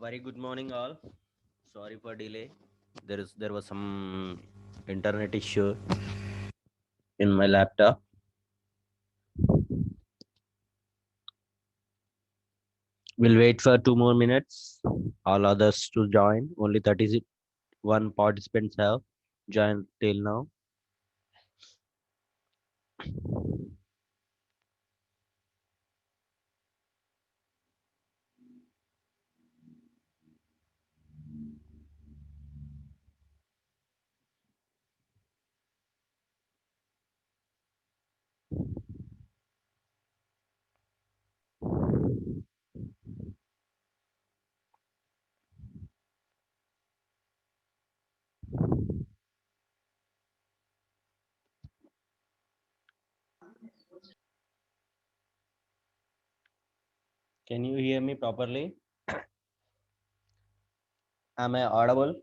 Very good morning, all. Sorry for delay. There was some internet issue in my laptop. We'll wait for 2 more minutes. All others to join. Only 31 participants have joined till now. Can you hear me properly? Am I audible?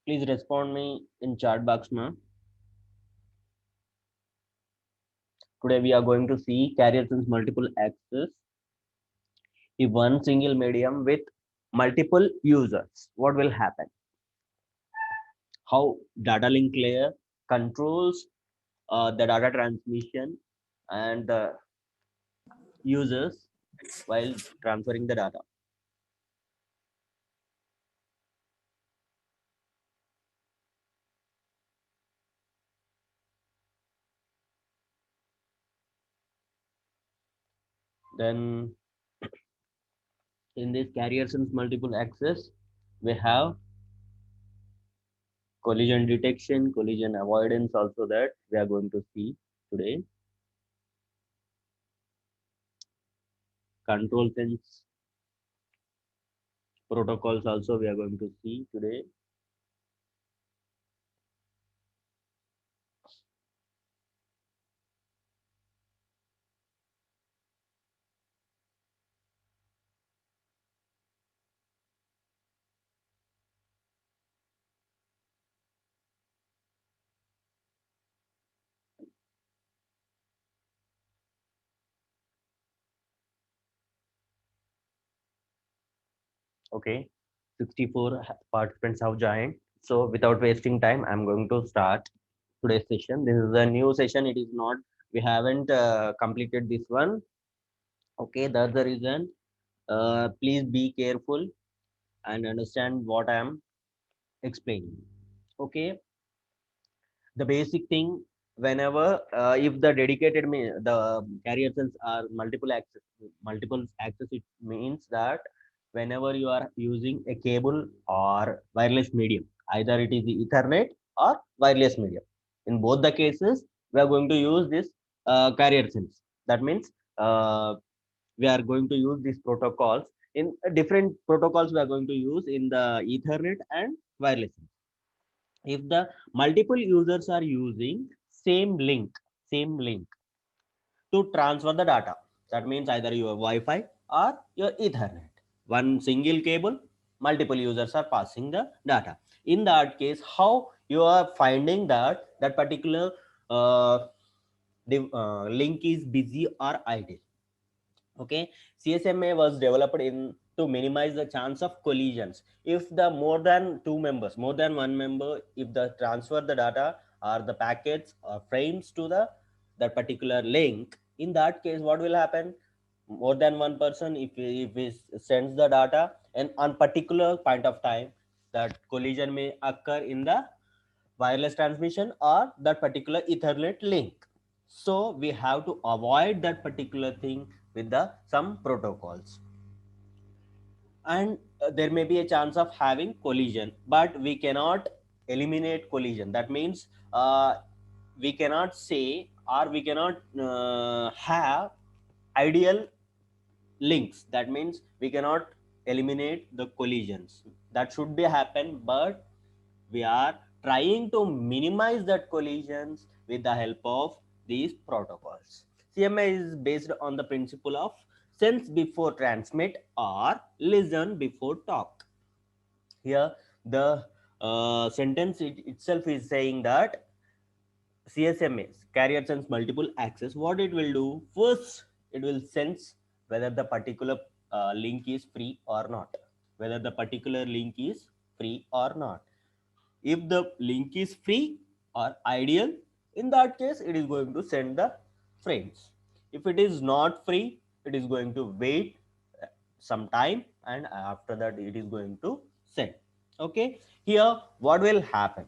Please respond me in chat box, ma. Today we are going to see carrier sense multiple access if one single medium with multiple users. What will happen? How data link layer controls the data transmission and the users while transferring the data. Then in this carrier sense multiple access, we have collision detection, collision avoidance also that we are going to see today. Control sense protocols also we are going to see today. Okay, 64 participants have joined. So without wasting time, I'm going to start today's session. This is a new session. It is not, we haven't completed this one. Okay, that's the reason. Please be careful and understand what I am explaining. Okay, the basic thing, whenever if the dedicated me the carrier cells are multiple access, it means that whenever you are using a cable or wireless medium, either it is the ethernet or wireless medium, in both the cases we are going to use this carrier cells. That means uh, we are going to use these protocols in different protocols we are going to use in the ethernet and wireless. If the multiple users are using same link to transfer the data, that means either your wi-fi or your ethernet, one single cable, multiple users are passing the data. In that case, how you are finding that that particular uh, link is busy or idle? Okay, CSMA was developed in to minimize the chance of collisions. If the more than two members, more than one member, if the transfer the data or the packets or frames to the that particular link, in that case what will happen? More than one person, if he sends the data and on particular point of time, that collision may occur in the wireless transmission or that particular ethernet link. So we have to avoid that particular thing with the some protocols. And there may be a chance of having collision, but we cannot eliminate collision. That means we cannot say, or we cannot have ideal links. That means we cannot eliminate the collisions that should be happen, but we are trying to minimize that collisions with the help of these protocols. CMA is based on the principle of sense before transmit or listen before talk. Here the sentence itself is saying that CSMAs, carrier sense multiple access, what it will do? First, it will sense whether the particular link is free or not, whether the particular link is free or not. If the link is free or ideal, in that case it is going to send the frames. If it is not free, it is going to wait some time, and after that it is going to send. Okay, here what will happen,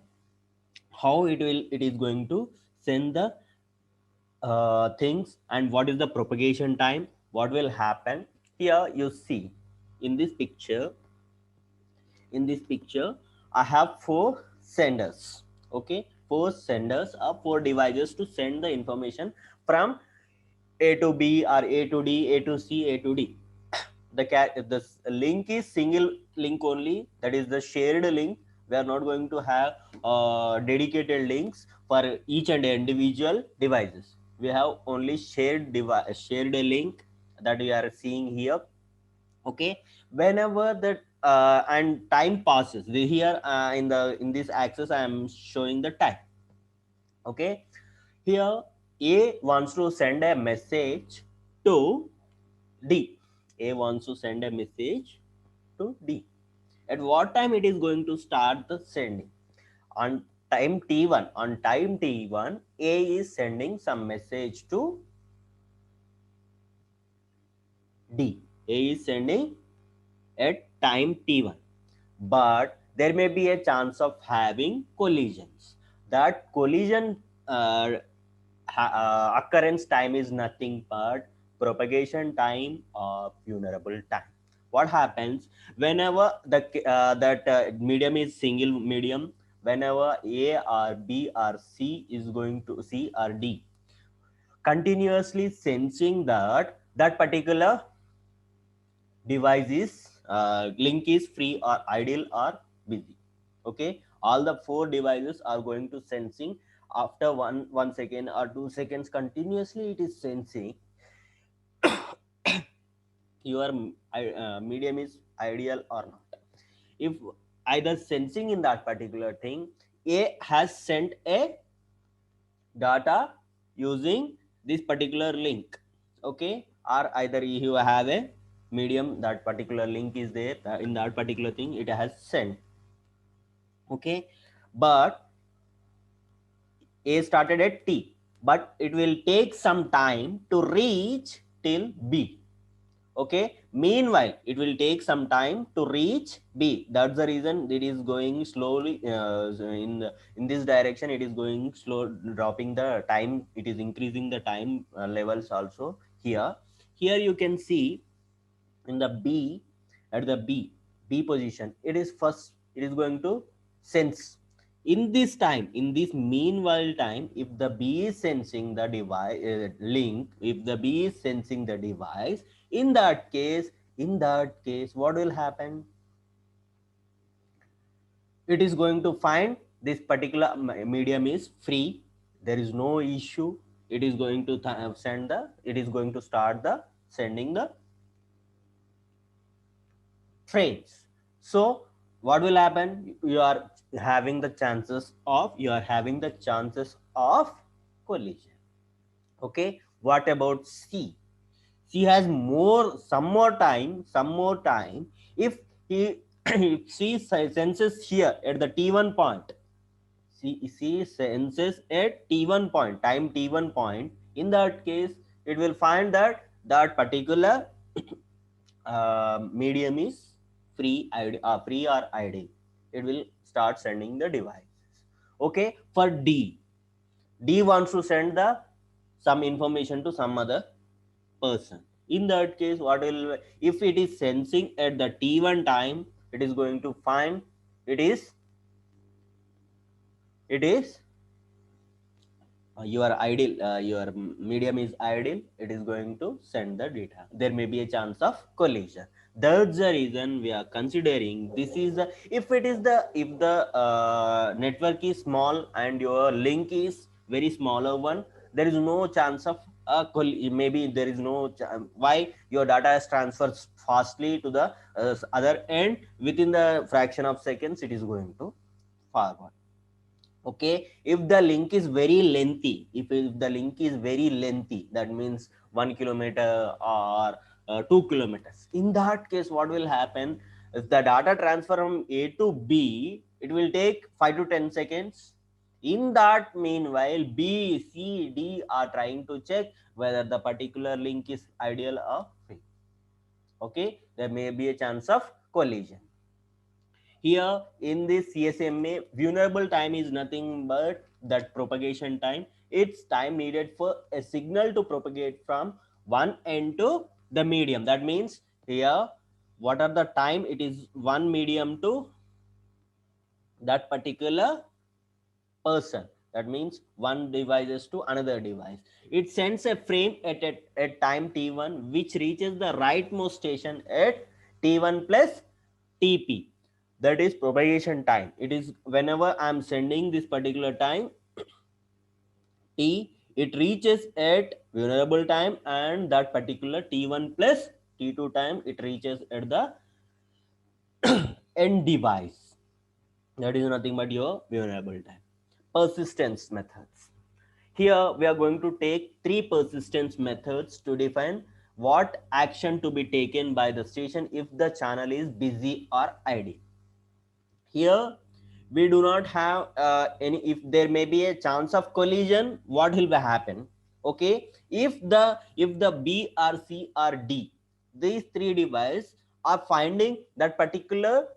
how it is going to send the things, and what is the propagation time, what will happen. Here you see, in this picture, I have four senders. Okay, four senders are four devices to send the information from A to B or A to D, A to C, A to D. The link is single link only, that is the shared link. We are not going to have dedicated links for each and individual devices. We have only shared link that we are seeing here. Okay, whenever that and time passes, here in this axis I am showing the time. Okay, here A wants to send a message to D. A wants to send a message to D. At what time it is going to start the sending? On time T1. On time T1, A is sending some message to D. A is sending at time T1. But there may be a chance of having collisions. That collision occurrence time is nothing but propagation time or vulnerable time. What happens whenever that medium is single medium, whenever A or B or C or D continuously sensing that that particular device is link is free or idle or busy. Okay, all the four devices are going to sensing after one second or 2 seconds continuously it is sensing your medium is ideal or not. If either sensing in that particular thing, A has sent a data using this particular link. Okay, or either you have a medium, that particular link is there in that particular thing it has sent. Okay, but A started at T, but it will take some time to reach till B. Okay, meanwhile it will take some time to reach B. That's the reason it is going slowly in this direction. It is going slow, dropping the time. It is increasing the time levels also. Here you can see in the B, at the B position, it is first, it is going to sense. In this time, in this meanwhile time, if the B is sensing the device link, if the B is sensing the device, in that case, what will happen? It is going to find this particular medium is free, there is no issue. It is going to send the, it is going to start the sending the frames. So what will happen? You are having the chances of collision. Okay, what about C? C has some more time. If he if C senses here at the T1 point, C senses at T1 point, time T1 point. In that case, it will find that that particular medium is free or idle. It will start sending the devices. Okay, for D wants to send the some information to some other person. In that case, what will, if it is sensing at the T1 time, it is going to find it is it is your ideal your medium is ideal, it is going to send the data. There may be a chance of collision. That's the reason we are considering this is the, if it is the, if the network is small and your link is very smaller one, there is no chance of maybe there is no why your data is transferred fastly to the other end, within the fraction of seconds it is going to forward. Okay, if the link is very lengthy, if the link is very lengthy, that means 1 kilometer or 2 kilometers. In that case, what will happen? If the data transfer from A to B, it will take 5 to 10 seconds. In that meanwhile, B, C, D are trying to check whether the particular link is ideal or free. Okay, there may be a chance of collision. Here in this CSMA, vulnerable time is nothing but that propagation time. It's time needed for a signal to propagate from one end to the medium. That means here, what are the time? It is one medium to that particular person. That means one devices to another device. It sends a frame at time t1, which reaches the rightmost station at t1 plus tp. That is propagation time. It is whenever I'm sending this particular time t, it reaches at vulnerable time, and that particular t1 plus t2 time it reaches at the end device. That is nothing but your vulnerable time. Persistence methods. Here we are going to take three persistence methods to define what action to be taken by the station if the channel is busy or idle. Here we do not have any, if there may be a chance of collision, what will happen? Okay, if the B or C or D, these three devices are finding that particular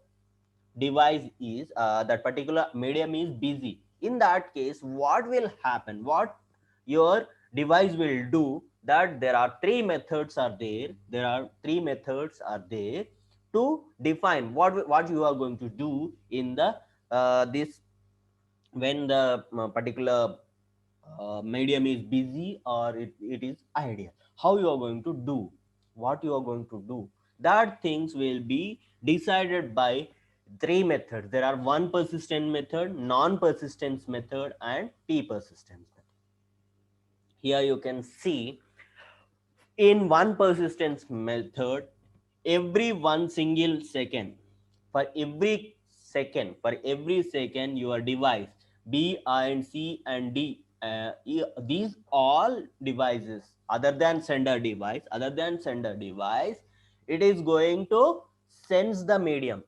device is that particular medium is busy, in that case what will happen, what your device will do, that there are three methods are there to define what you are going to do in the this when the particular medium is busy or it is ideal. How you are going to do, what you are going to do, that things will be decided by three methods. There are one persistent method, non-persistence method, and p-persistence method. Here you can see, in one persistence method, every one single second, for every second your device B and C and D, these all devices other than sender device, it is going to sense the medium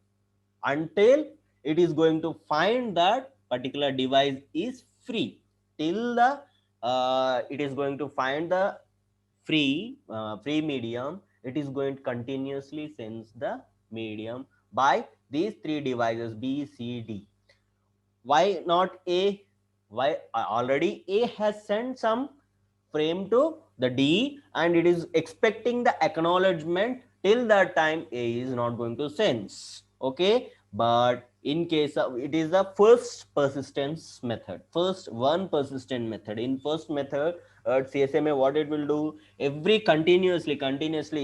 until it is going to find that particular device is free. Till the it is going to find the free medium, it is going to continuously sense the medium by these three devices B, C, D. Why not A? Why already A has sent some frame to the D and it is expecting the acknowledgement. Till that time A is not going to sense. Okay, but in case of, it is the first persistence method, first one persistent method. In first method, CSMA, what it will do, continuously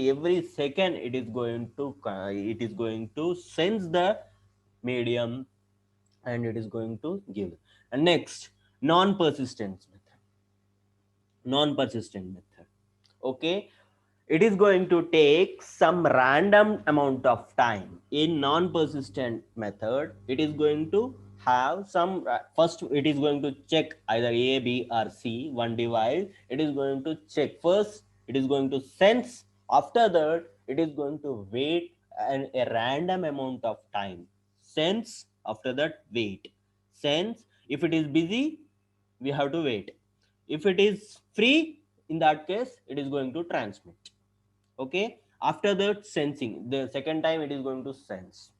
every second it is going to sense the medium and it is going to give. And next, non-persistent method. Okay, it is going to take some random amount of time. In non-persistent method, it is going to have some first it is going to check either A, B or C, one device. It is going to check first, it is going to sense, after that it is going to wait a random amount of time. Sense, after that wait. Sense, if it is busy we have to wait. If it is free, in that case it is going to transmit. Okay, after that sensing, the second time it is going to sense.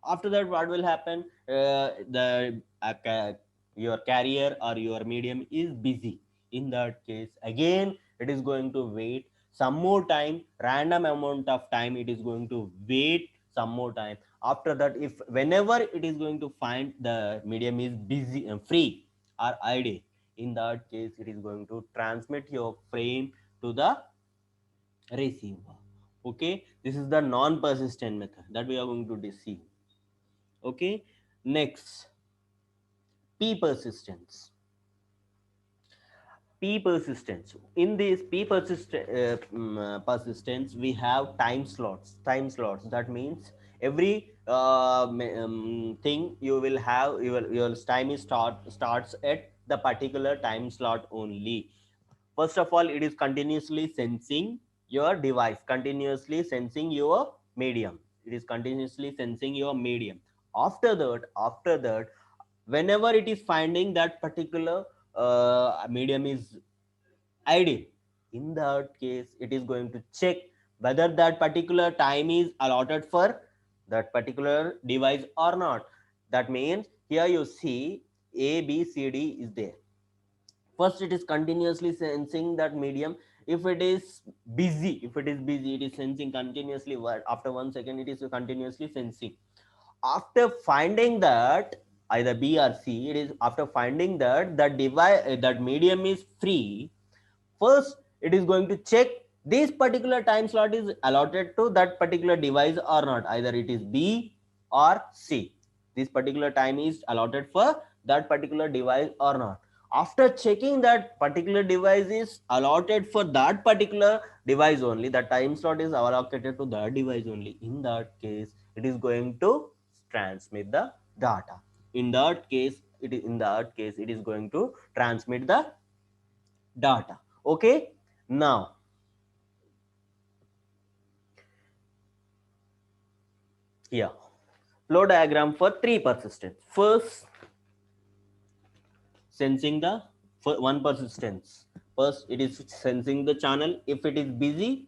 After that what will happen, the your carrier or your medium is busy. In that case again it is going to wait some more time, random amount of time it is going to wait some more time. After that, if whenever it is going to find the medium is busy free or idle, in that case it is going to transmit your frame to the receiver. Okay, this is the non-persistent method that we are going to see. Okay, next, p persistence. P persistence. In this persistence, we have time slots. That means every thing you will have, your time is starts at the particular time slot only. First of all, it is continuously sensing. your device continuously sensing your medium. It is continuously sensing your medium. After that, whenever it is finding that particular medium is ideal, in that case it is going to check whether that particular time is allotted for that particular device or not. That means here you see A, B, C, D is there. First it is continuously sensing that medium. If it is busy it is sensing continuously. After 1 second it is continuously sensing. After finding that either B or C, it is after finding that that device, that medium is free. First it is going to check this particular time slot is allotted to that particular device or not. Either it is B or C. This particular time is allotted for that particular device or not. After checking that particular device is allotted for that particular device only, the time slot is allocated to that device only, in that case it is going to transmit the data. In that case it is going to transmit the data. Okay, now here flow diagram for three persistence. First, sensing the one persistence. First it is sensing the channel. If it is busy,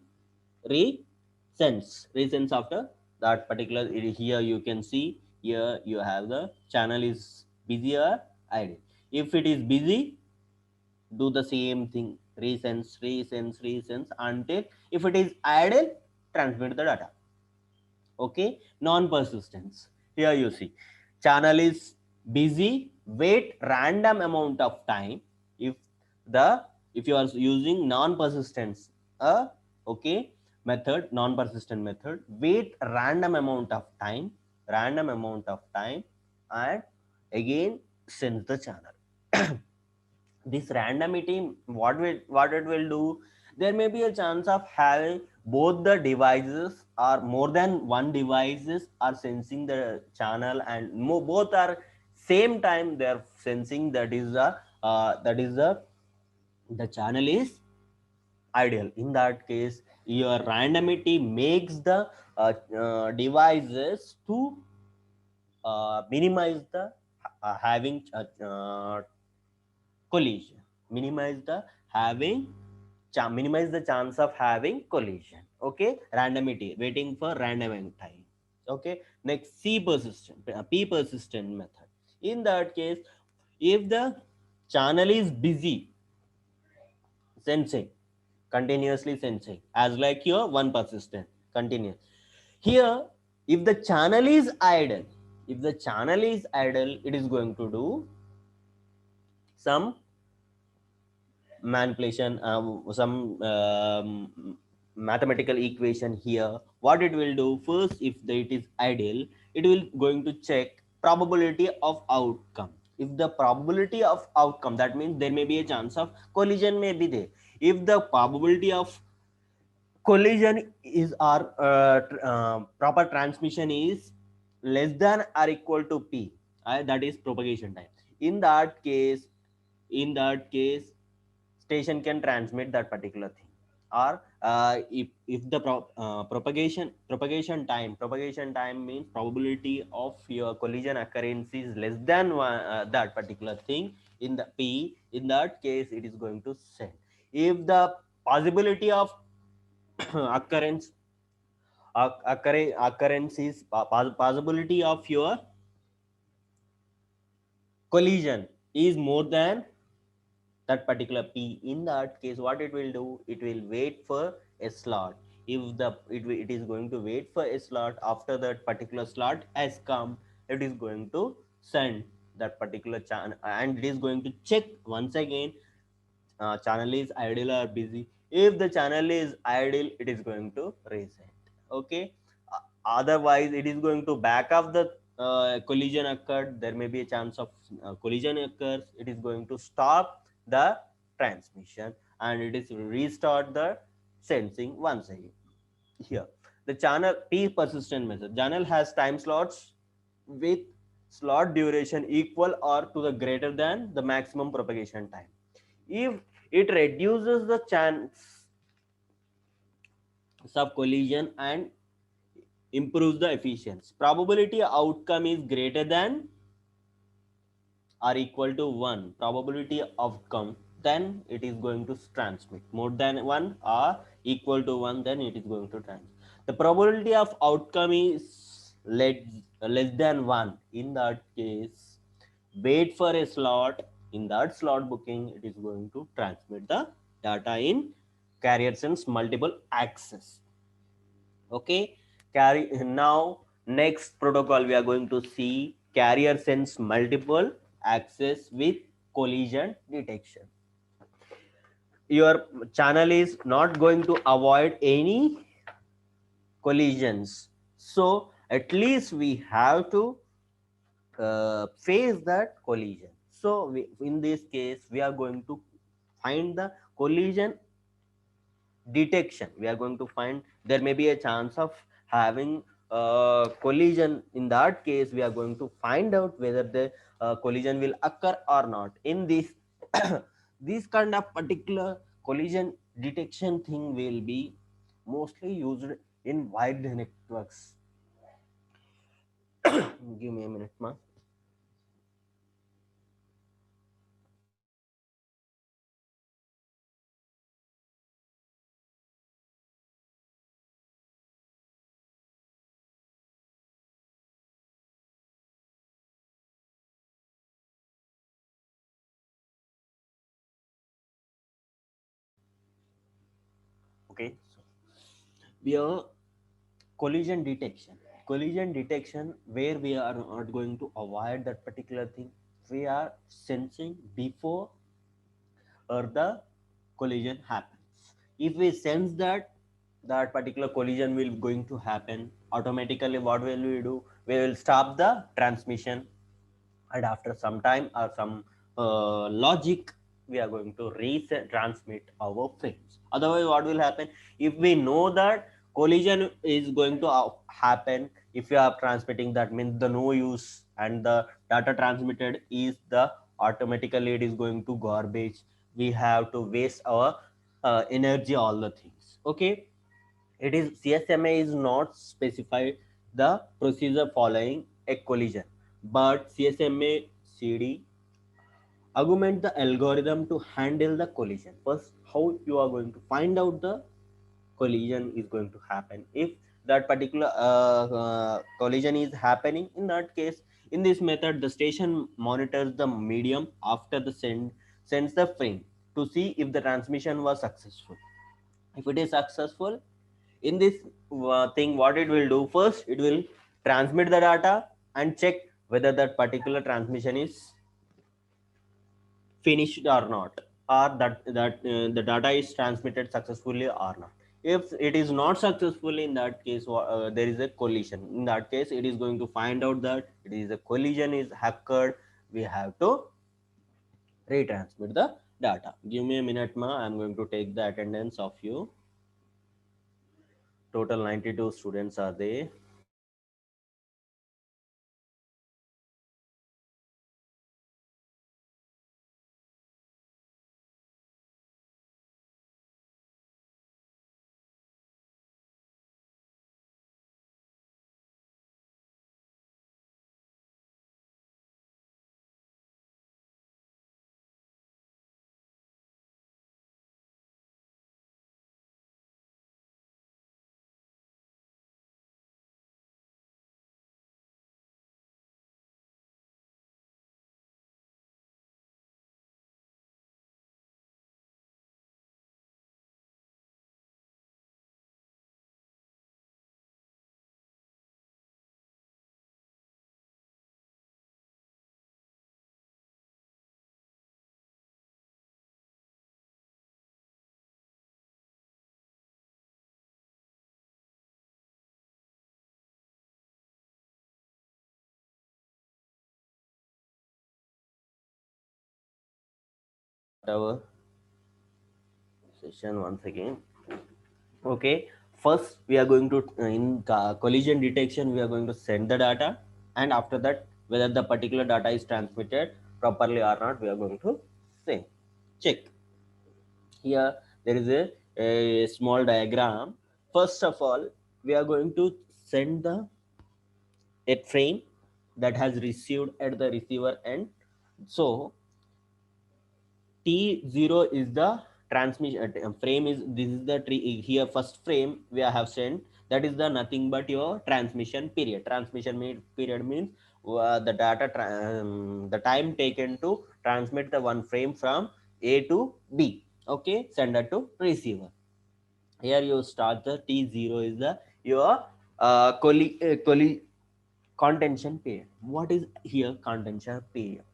resense after that particular. Here you can see, here you have the channel is busy or idle. If it is busy, do the same thing, resense until if it is idle, transmit the data. Okay, non-persistence. Here you see channel is busy, wait random amount of time. If the if you are using non-persistence okay method, non-persistent method, wait random amount of time and again sends the channel. This randomity, what it will do, there may be a chance of having both the devices or more than one devices are sensing the channel, and both are same time they are sensing. That is the channel is ideal. In that case your randomity makes the devices to minimize the having collision, minimize the having minimize the chance of having collision. Okay, randomity, waiting for random time. Okay, next p persistent method. In that case, if the channel is busy sensing, continuously sensing, as like your one persistent continuous. Here if the channel is idle, it is going to do some manipulation, some mathematical equation. Here what it will do, first if it is ideal, it will going to check probability of outcome. If the probability of outcome, that means there may be a chance of collision may be there. If the probability of collision is or proper transmission is less than or equal to p, that is propagation time. In that case station can transmit that particular thing. Or if the propagation time means probability of your collision occurrence is less than that particular thing in the p, in that case it is going to send. If the possibility of occurrence occurrence is possibility of your collision is more than that particular p, in that case what it will do, it will wait for a slot. If it is going to wait for a slot, after that particular slot has come, it is going to send that particular channel, and it is going to check once again channel is idle or busy. If the channel is idle, it is going to reset. Okay. Otherwise it is going to back up the collision occurred, there may be a chance of collision occurs, it is going to stop the transmission and it is restart the sensing once again. Here the channel p persistent method, channel has time slots with slot duration equal or to the greater than the maximum propagation time. If it reduces the chance of collision and improves the efficiency. Probability outcome is greater than or equal to 1 probability outcome, then it is going to transmit. More than 1 or equal to 1, then it is going to transmit. The probability of outcome is less than 1. In that case, wait for a slot. In that slot booking, it is going to transmit the data in carrier sense multiple access. Okay, carry now next protocol we are going to see carrier sense multiple access with collision detection. Your channel is not going to avoid any collisions, so at least we have to face that collision. So in this case we are going to find the collision detection. We are going to find there may be a chance of having collision. In that case we are going to find out whether the collision will occur or not. In this this kind of particular collision detection thing will be mostly used in wide networks. Give me a minute, ma. Okay, so we are collision detection where we are not going to avoid that particular thing. We are sensing before or the collision happens. If we sense that that particular collision will going to happen, automatically what will we do? We will stop the transmission, and after some time or some logic we are going to transmit our frames. Otherwise what will happen, if we know that collision is going to happen, if you are transmitting, that means the no use and the data transmitted is the automatically it is going to garbage. We have to waste our energy, all the things. Okay, it is CSMA is not specified the procedure following a collision, but CSMA CD augment the algorithm to handle the collision. First, how you are going to find out the collision is going to happen. If that particular collision is happening, in that case, in this method, the station monitors the medium after the sends the frame to see if the transmission was successful. If it is successful, in this thing what it will do, first it will transmit the data and check whether that particular transmission is finished or not, or that the data is transmitted successfully or not. If it is not successful, in that case there is a collision. In that case it is going to find out that it is a collision is occurred. We have to retransmit the data. Give me a minute, ma. I'm going to take the attendance of you. Total 92 students are there. Our session once again. Okay, first we are going to in collision detection we are going to send the data, and after that whether the particular data is transmitted properly or not we are going to say check. Here there is a small diagram. first of all, we are going to send the a frame that has received at the receiver end. So T0 is the transmission frame, is this is the tree here. First frame we have sent, that is the nothing but your transmission period. Period means the the time taken to transmit the one frame from A to B. Okay, sender to receiver. Here you start the T0 is the your contention period. What is here contention period?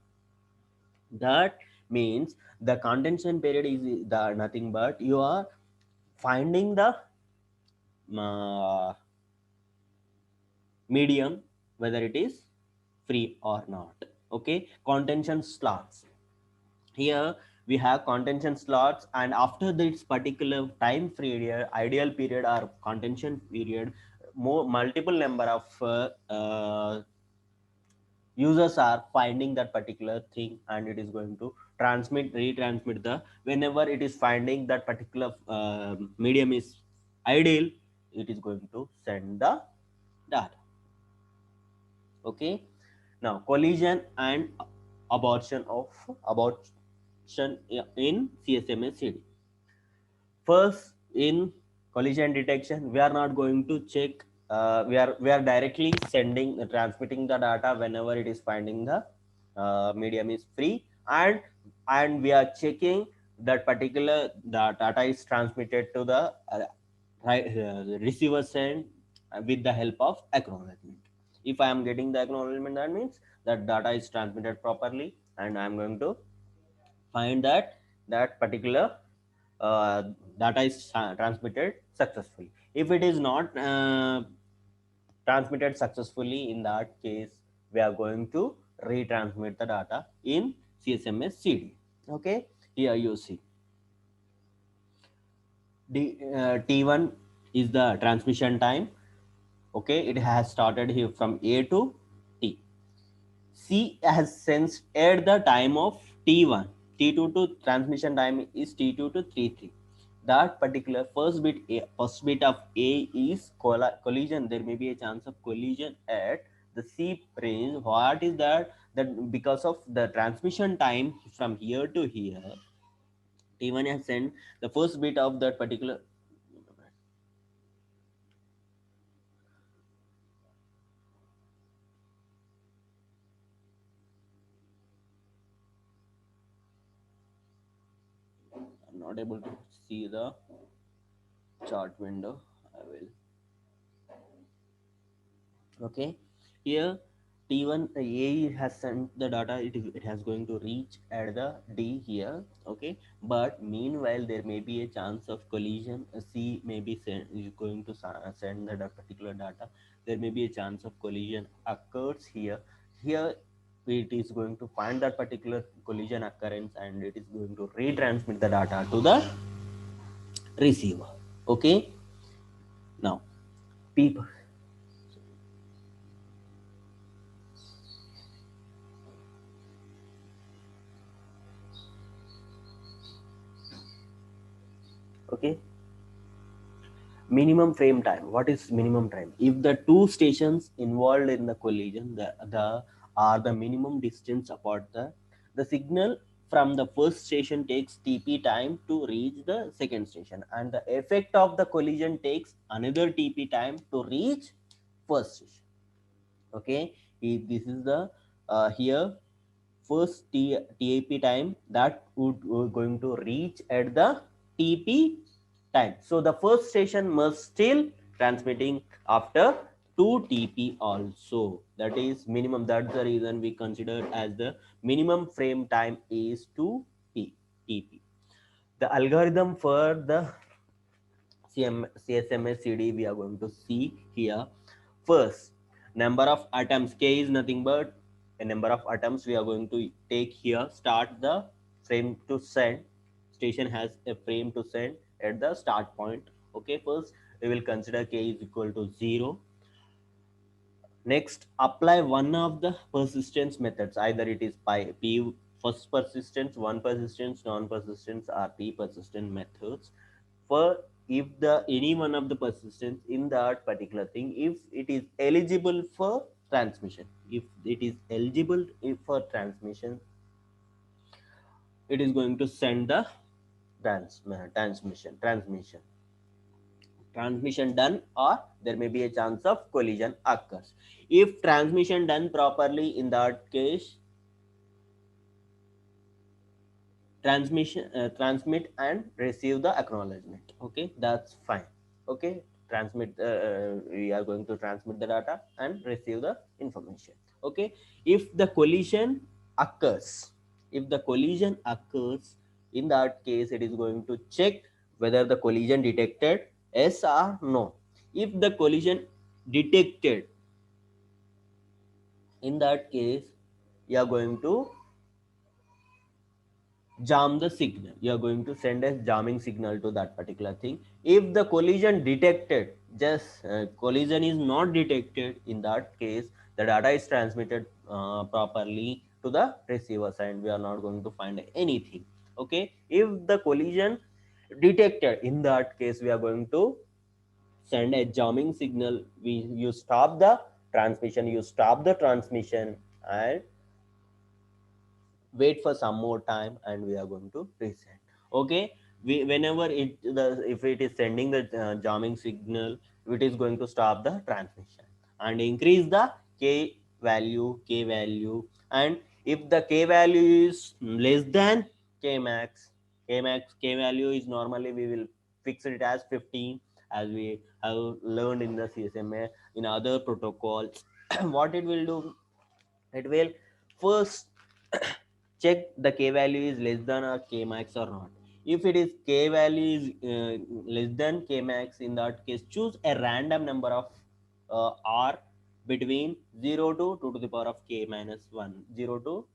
That means the contention period is the nothing but you are finding the uh, medium, whether it is free or not. Okay, contention slots. Here we have contention slots, and after this particular time period, ideal period or contention period, more multiple number of users are finding that particular thing, and it is going to retransmit the, whenever it is finding that particular medium is ideal, it is going to send the data. Okay, now collision and abortion in CSMA CD. First, in collision detection, we are not going to check. We are directly transmitting the data whenever it is finding the medium is free, and we are checking that particular the data is transmitted to the receiver send with the help of acknowledgement. If I am getting the acknowledgement, that means that data is transmitted properly, and I am going to find that particular uh, data is transmitted successfully. If it is not transmitted successfully, in that case we are going to retransmit the data in CSMS CD. Okay, here you see T1 is the transmission time. Okay, it has started here from A to T. C has sensed at the time of T1. T2 to transmission time is T2 to T3. That particular first bit of A is collision. There may be a chance of collision at the C range. What is that? That because of the transmission time from here to here, T1 has sent the first bit of that particular. I'm not able to see the chart window. I will. Okay, here T1 A has sent the data, it has going to reach at the D here. Okay, but meanwhile there may be a chance of collision. C may be is going to send the particular data. There may be a chance of collision occurs here. Here it is going to find that particular collision occurrence, and it is going to retransmit the data to the receiver. Okay, now people. Okay, minimum frame time. What is minimum time? If the two stations involved in the collision the are the minimum distance apart, the signal from the first station takes TP time to reach the second station, and the effect of the collision takes another TP time to reach first station. Okay, if this is the here first TAP time that would going to reach at the TP time. So the first station must still transmitting after 2 TP also. That is minimum. That's the reason we consider as the minimum frame time is 2 TP. The algorithm for the CSMA CD we are going to see here. First, number of atoms. K is nothing but a number of atoms we are going to take here. Start the frame to send. Station has a frame to send at the start point. Okay, first we will consider K is equal to 0. Next, apply one of the persistence methods. Either it is by P first persistence, one persistence, non persistence, or P persistent methods. For if the any one of the persistence in that particular thing, if it is eligible for transmission, if it is eligible for transmission, it is going to send the transmission done, or there may be a chance of collision occurs. If transmission done properly, in that case transmit and receive the acknowledgement. Okay, that's fine. Okay, we are going to transmit the data and receive the information. Okay, if the collision occurs, if the collision occurs, in that case it is going to check whether the collision detected yes or no. If the collision detected, in that case you are going to jam the signal. You are going to send a jamming signal to that particular thing. If the collision detected, just collision is not detected, in that case the data is transmitted properly to the receiver side. We are not going to find anything. Okay, if the collision detected, in that case we are going to send a jamming signal. You stop the transmission, and wait for some more time, and we are going to reset. Okay, whenever if it is sending the jamming signal, it is going to stop the transmission and increase the k value. And if the k value is less than k value is normally we will fix it as 15, as we have learned in the CSMA in other protocols. What it will do, it will first check the k value is less than or k max or not. If it is k value is less than k max, in that case choose a random number of r between 0 to 2 to the power of k minus 1, 0 to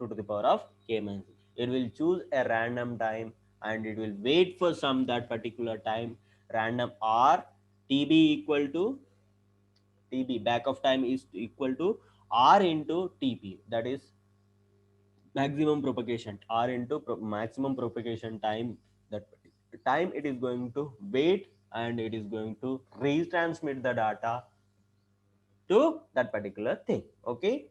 2 to the power of k minus 1. It will choose a random time, and it will wait for some that particular time. Random r tb equal to tb, back of time is equal to r into tp, that is maximum propagation, r into maximum propagation time. That time it is going to wait, and it is going to retransmit the data to that particular thing. Okay,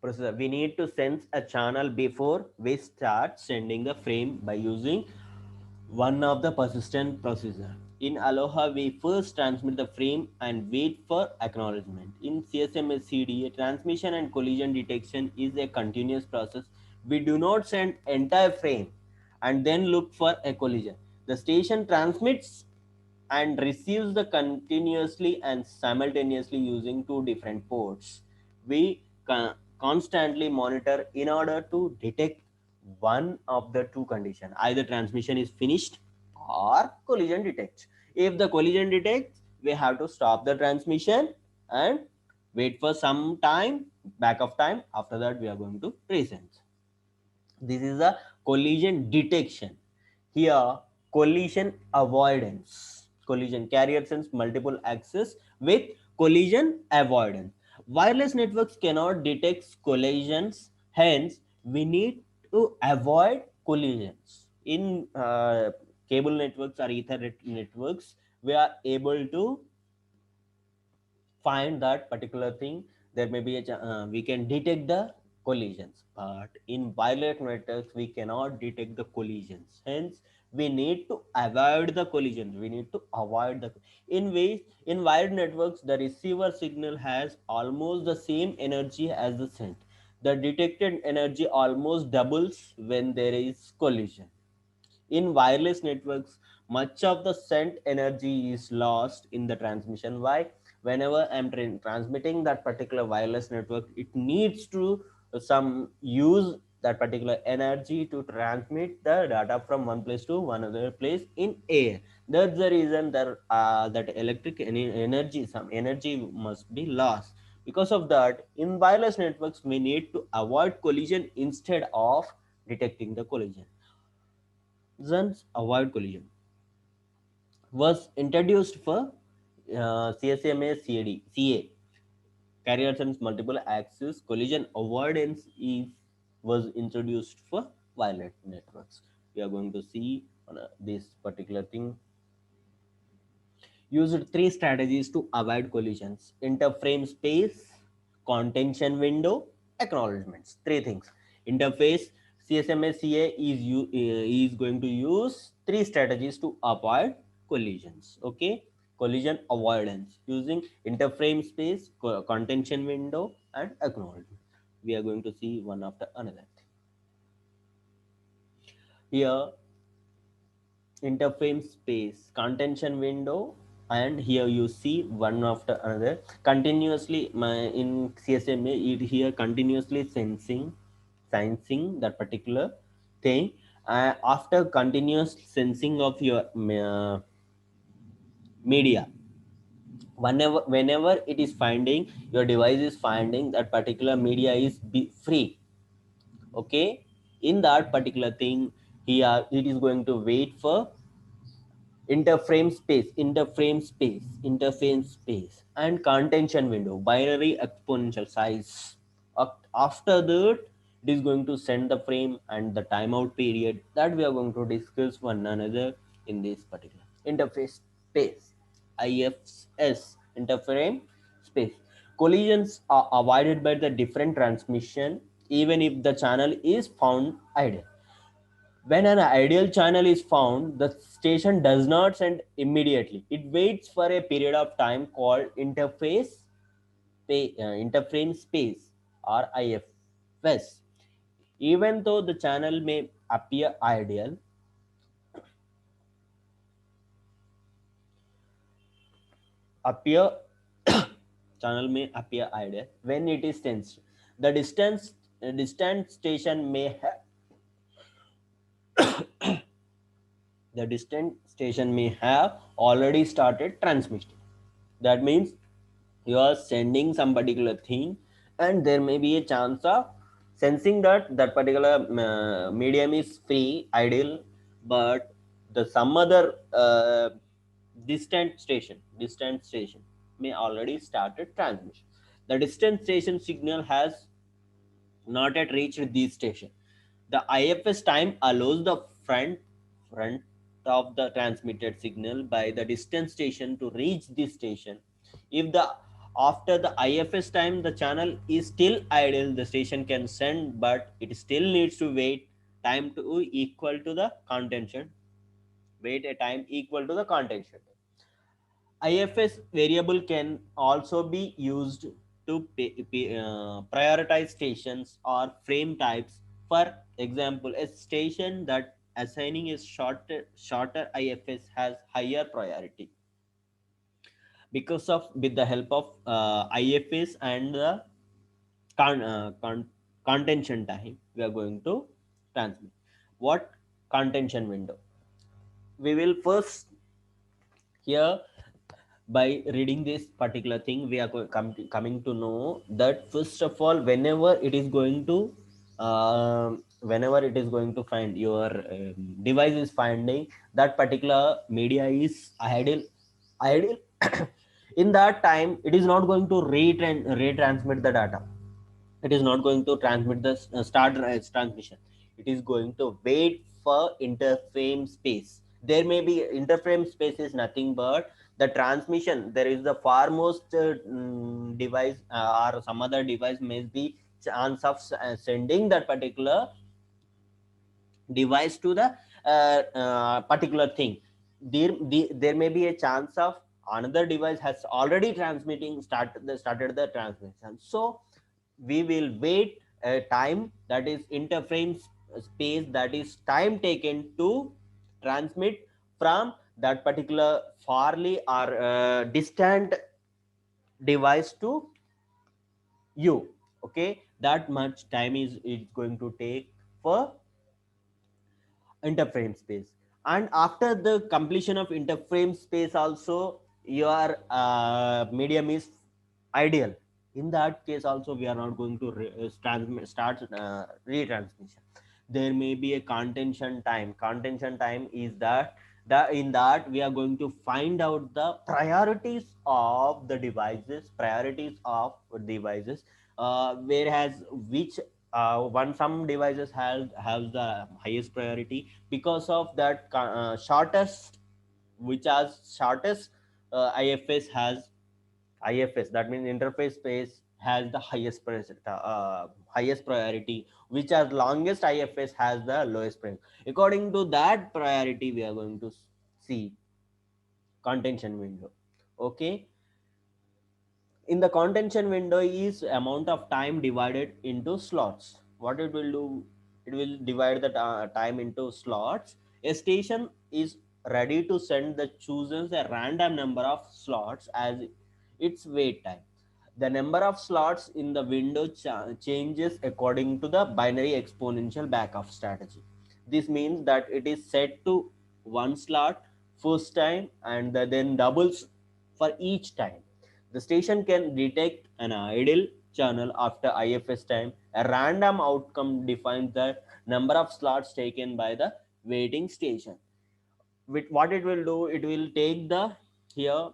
processor, we need to sense a channel before we start sending the frame by using one of the persistent procedure. In Aloha, we first transmit the frame and wait for acknowledgement. In CSMS-CD, transmission and collision detection is a continuous process. We do not send entire frame and then look for a collision. The station transmits and receives the continuously and simultaneously using two different ports. We constantly monitor in order to detect one of the two conditions. Either transmission is finished or collision detects. If the collision detects, we have to stop the transmission and wait for some time, back of time. After that, we are going to reset. This is a collision detection. Here, collision avoidance. Collision carrier sends multiple access with collision avoidance. Wireless networks cannot detect collisions, hence, we need to avoid collisions. In cable networks or Ethernet networks, we are able to find that particular thing. There may be we can detect the collisions, but in wireless networks we cannot detect the collisions, hence we need to avoid the collisions. We need to avoid the in ways. In wired networks, the receiver signal has almost the same energy as the sent. The detected energy almost doubles when there is collision. In wireless networks, much of the sent energy is lost in the transmission. Why? Whenever I'm transmitting that particular wireless network, it needs to some use that particular energy to transmit the data from one place to one other place in air. That's the reason that electric energy, some energy must be lost. Because of that, in wireless networks, we need to avoid collision instead of detecting the collision. Reasons avoid collision was introduced for CSMA CA. Carrier sense multiple axis collision avoidance is was introduced for wireless networks. We are going to see this particular thing used three strategies to avoid collisions: interframe space, contention window, acknowledgements. Three things. Interface CSMA is going to use three strategies to avoid collisions. Okay, collision avoidance using interframe space, contention window, and acknowledgement. We are going to see one after another. Here, interframe space, contention window, and here you see one after another continuously. In CSMA it here continuously sensing that particular thing. After continuous sensing of your media, whenever it is finding, your device is finding that particular media is free. Okay, in that particular thing, here it is going to wait for interframe space, and contention window, binary exponential size. After that, it is going to send the frame and the timeout period that we are going to discuss one another in this particular interface space. IFS, interframe space. Collisions are avoided by the different transmission even if the channel is found ideal. When an ideal channel is found, the station does not send immediately. It waits for a period of time called interframe space or IFS. Even though the channel may appear channel may appear ideal when it is sensed. The distant station may have the distant station may have already started transmission. That means you are sending some particular thing, and there may be a chance of sensing that that particular medium is free ideal, but the some other distant station may already started transmission. The distant station signal has not yet reached this station. The IFS time allows the front of the transmitted signal by the distant station to reach this station. If the after the IFS time the channel is still idle, the station can send, but it still needs to wait time to equal to the contention. Wait a time equal to the contention. IFS variable can also be used to prioritize stations or frame types. For example, a station that assigning a shorter IFS has higher priority because of with the help of IFS and the con, uh, con, contention time we are going to transmit. What contention window? We will first here by reading this particular thing we are coming to know that first of all whenever it is going to find your device is finding that particular media is ideal in that time it is not going to retransmit the data. It is not going to transmit the transmission. It is going to wait for interframe space. There may be interframe space is nothing but the transmission. There is the farmost device or some other device may be chance of sending that particular device to the particular thing. There may be a chance of another device has already started the transmission. So we will wait a time that is interframe space, that is time taken to transmit from that particular farly or distant device to you. Okay, that much time is it going to take for interframe space. And after the completion of interframe space also your medium is ideal. In that case also we are not going to start retransmission. There may be a contention time is that in that we are going to find out the priorities of devices, whereas which some devices have the highest priority because of that shortest, which has shortest IFS has IFS, that means interface space, has the highest priority, which has longest IFS has the lowest priority. According to that priority, we are going to see contention window. Okay, in the contention window is amount of time divided into slots. What it will do, it will divide the time into slots. A station is ready to send the chooses a random number of slots as its wait time. The number of slots in the window changes according to the binary exponential backup strategy. This means that it is set to one slot first time and then doubles for each time. The station can detect an idle channel after IFS time. A random outcome defines the number of slots taken by the waiting station. With what it will do, it will take the here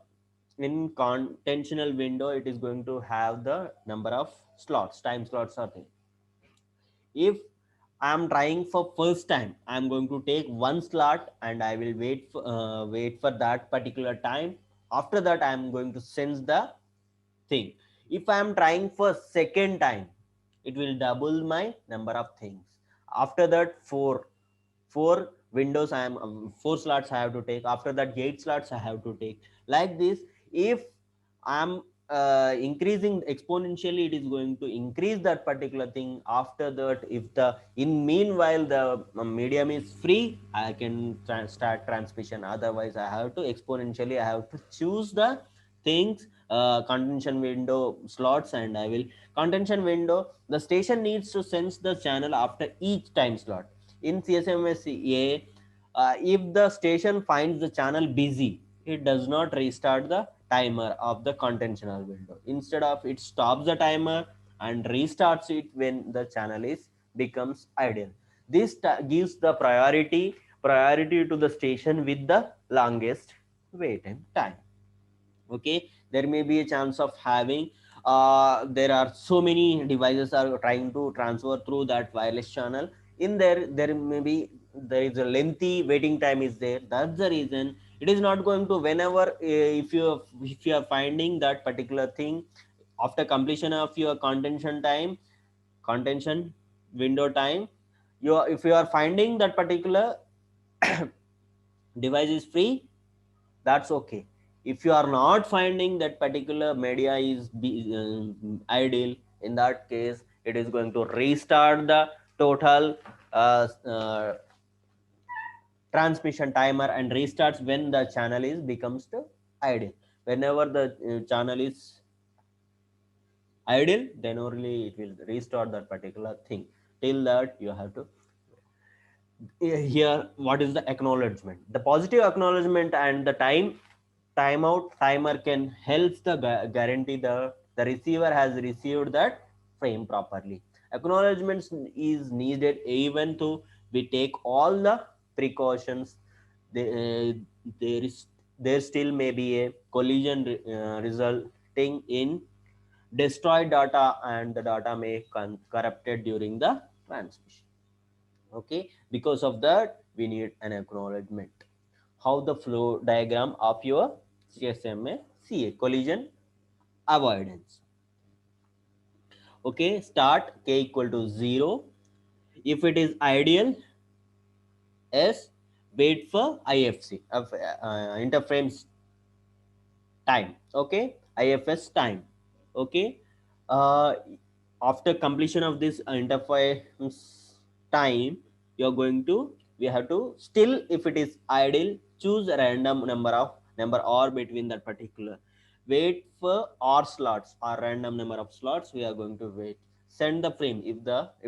in contentional window, it is going to have the number of slots, time slots are there. If I am trying for first time, I am going to take one slot and I will wait for that particular time. After that, I am going to sense the thing. If I am trying for second time, it will double my number of things. After that, four windows I am four slots I have to take. After that, 8 slots I have to take. Like this, if I am increasing exponentially, it is going to increase that particular thing. After that, if the in meanwhile the medium is free, I can start transmission. Otherwise, I have to exponentially, I have to choose the things, contention window slots, and I will contention window. The station needs to sense the channel after each time slot. In CSMA, if the station finds the channel busy, it does not restart the timer of the contentional window. Instead of, it stops the timer and restarts it when the channel is becomes idle. This gives the priority to the station with the longest wait time. Okay, there may be a chance of having there are so many devices are trying to transfer through that wireless channel. In there may be, there is a lengthy waiting time is there. That's the reason it is not going to, whenever if you are finding that particular thing after completion of your contention window time, if you are finding that particular device is free, that's okay. If you are not finding that particular media is ideal, in that case, it is going to restart the total transmission timer and restarts when the channel is becomes the ideal. Whenever the channel is ideal, then only it will restart that particular thing. Till that, you have to here, what is the acknowledgement? The positive acknowledgement and the timeout timer can help the guarantee the receiver has received that frame properly. Acknowledgements is needed even though we take all the precautions. There is, there still may be a collision resulting in destroyed data, and the data may corrupted during the transmission. Okay, because of that, we need an acknowledgement. How the flow diagram of your CSMA CA, collision avoidance. Okay, start k equal to 0. If it is ideal, s, wait for IFC of interframes time. Okay, IFS time. Okay, uh, after completion of this interface time, you're going to, we have to still, if it is ideal, choose a random number or between that particular, wait for or slots or random number of slots, we are going to wait. Send the frame, if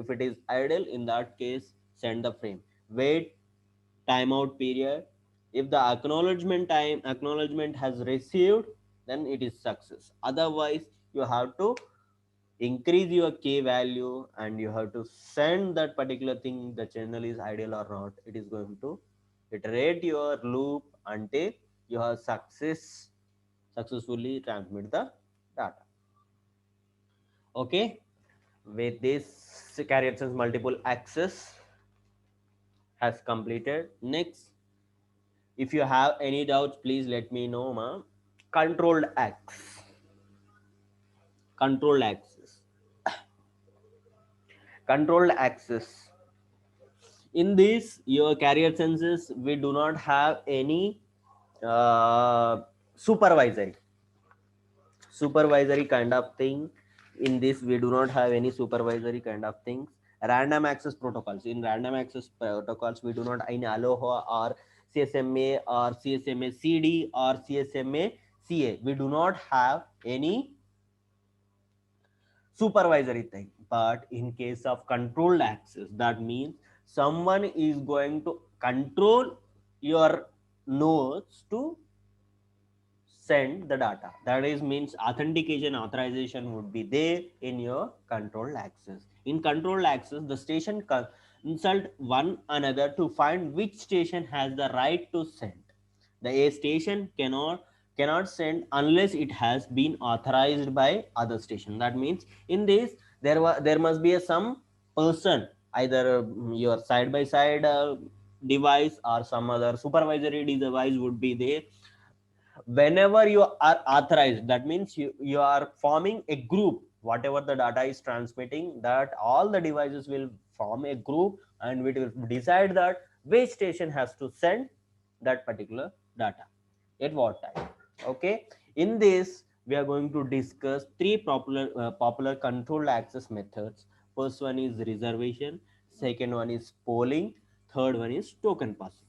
it is ideal, in that case send the frame. Wait timeout period. If the acknowledgement has received, then it is success. Otherwise, you have to increase your k value and you have to send that particular thing, the channel is ideal or not. It is going to iterate your loop until you have successfully transmit the data. Okay, With this, carrier sense multiple access has completed. Next, if you have any doubts, please let me know, ma. Controlled access. Controlled access. Controlled access. In this, your carrier senses, we do not have any supervisory kind of thing. In this, we do not have any supervisory kind of things. Random access protocols. In random access protocols, we do not in Aloha or CSMA or CSMA CD or CSMA CA. We do not have any supervisory thing. But in case of controlled access, that means someone is going to control your nodes to send the data. That is means authentication authorization would be there in your controlled access. In controlled access, the station consult one another to find which station has the right to send. The A station cannot send unless it has been authorized by other station. That means in this, there must be some person, either your side by side device or some other supervisory device would be there. Whenever you are authorized, that means you are forming a group. Whatever the data is transmitting, that all the devices will form a group, and we will decide that which station has to send that particular data at what time. Okay, in this we are going to discuss three popular controlled access methods. First one is reservation, second one is polling, third one is token passing.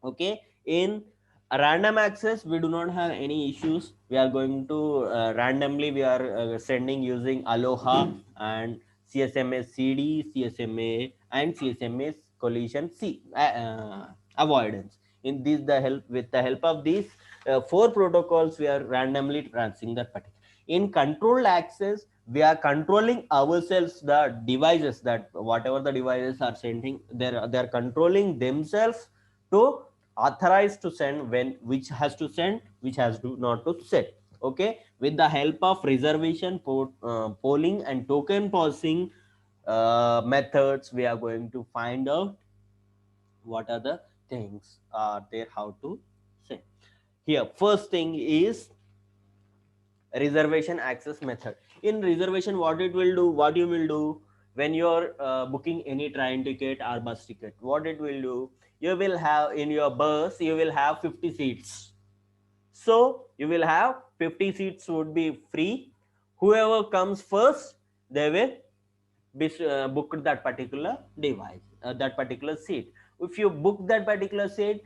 Okay, in random access, we do not have any issues. We are going to randomly we are sending using Aloha and CSMA CD, CSMA and CSMA collision C avoidance. In this, the help of these four protocols, we are randomly transing that particular. In controlled access, we are controlling ourselves, the devices, that whatever the devices are sending, they're controlling themselves to authorize to send, when which has to send, which has to not to send. Okay, with the help of reservation, polling and token passing methods, we are going to find out what are the things are there, how to send. Here, first thing is reservation access method. In reservation, what it will do, what you will do when you're booking any train ticket or bus ticket, what it will do, you will have in your bus, you will have 50 seats. So you will have 50 seats would be free. Whoever comes first, they will be booked that particular device, that particular seat. If you book that particular seat,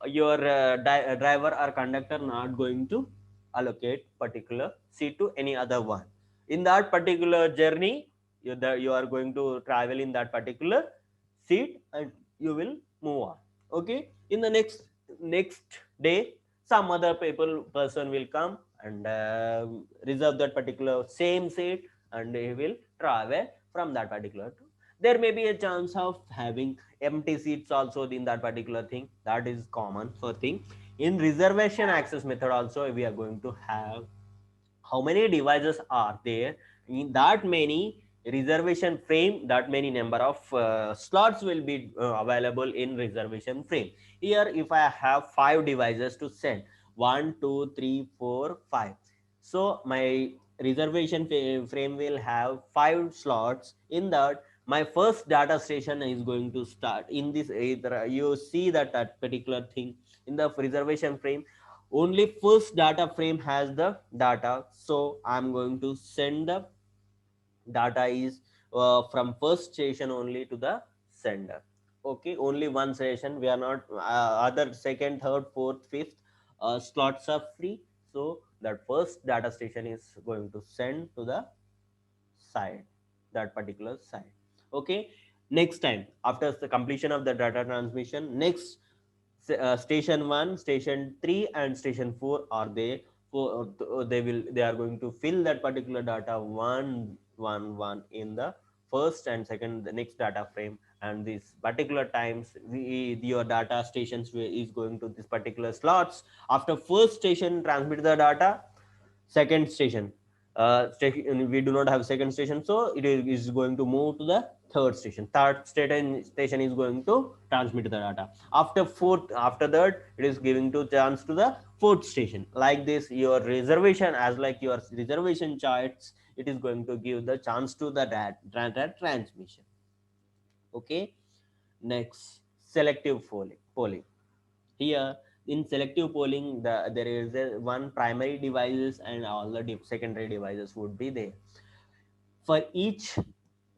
your driver or conductor not going to allocate particular seat to any other one. In that particular journey, you are going to travel in that particular seat and you will move on. Okay, in the next day, some other person will come and reserve that particular same seat, and he will travel from that particular to. There may be a chance of having empty seats also in that particular thing. That is common for thing. In reservation access method also, we are going to have how many devices are there, in that many reservation frame, that many number of slots will be available in reservation frame. Here, if I have 5 devices to send, 1 2 3 4 5, so my reservation frame will have 5 slots. In that, my first data station is going to start in this. Either you see that particular thing in the reservation frame, only first data frame has the data, so I'm going to send the data is from first station only to the sender. Okay, only one station, we are not other second, third, fourth, fifth slots are free. So that first data station is going to send to the side, that particular side. Okay, next time after the completion of the data transmission, next station 1, station 3 and station 4 are there. They are going to fill that particular data one in the first and second, the next data frame. And these particular times, your data stations is going to this particular slots. After first station transmit the data, second station station, we do not have second station, so it is going to move to the third station. Third station is going to transmit the data. After fourth, after that, it is giving to chance to the fourth station. Like this, your reservation, as like your reservation charts, it is going to give the chance to the data transmission. Okay. Next, selective polling. Here, in selective polling, there is one primary devices and all the secondary devices would be there. For each